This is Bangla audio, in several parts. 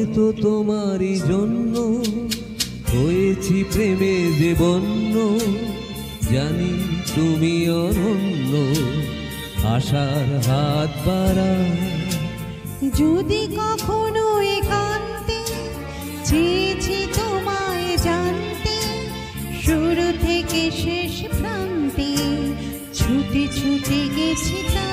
হয়তো তোমারই জন্য হয়েছি প্রেমে যে বন্য, জানি তুমি অনন্য, আশার হাত বাড়াও। যদি কখনো একান্তে চেয়েছি তোমায় জানতে, শুরু থেকে শেষ প্রান্তে ছুটে ছুটে গেছি তাই।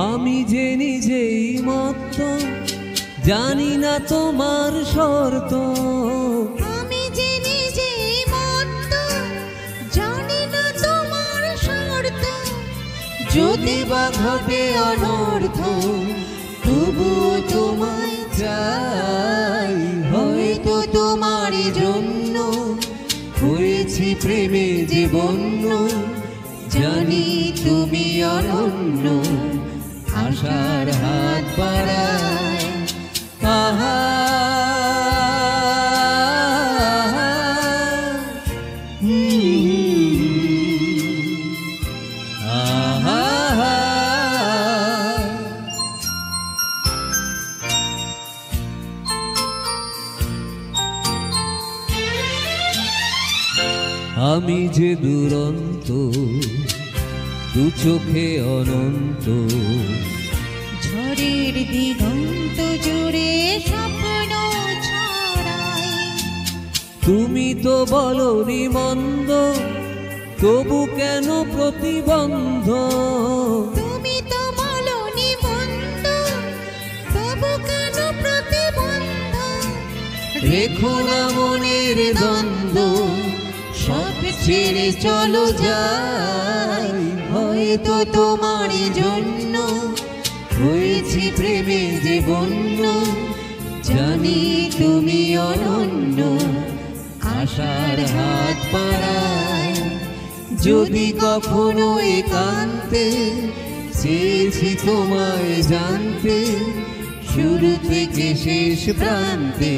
আমি যে নিজেই মত্ত, জানি না তোমার শর্ত। আমি যে নিজেই মত্ত, জানি না তোমার শর্ত। যদি বা ঘটে অনর্থ, তবুও তোমায় চাই। হয়তো তোমারই জন্য হয়েছি প্রেমে যে বন্য, জানি তুমি অনন্য, আশার হাত বাড়ায়। আহা আহা আমি যে দুরন্ত, দু চোখে অনন্ত, ঝড়ের দিগন্ত জুড়ে স্বপ্ন ছড়াই। তুমি তো বলনি মন্দ, তবু কেন প্রতিবন্ধ? তুমি তো বলনি মন্দ, তবু কেন প্রতিবন্ধ? রেখো না মনের দ্বন্দ্ব, সব ছেড়ে চলো যাই। হয়তো তোমারই জন্য হয়েছি প্রেমে যে বন্য, জানি তুমি অনন্য, আশার হাত বাড়ায়। যদি কখনো একান্তে চেয়েছি তোমায় জানতে, শুরু থেকে শেষ প্রান্তে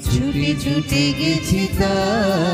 ছুটে ছুটে গেছি তাই।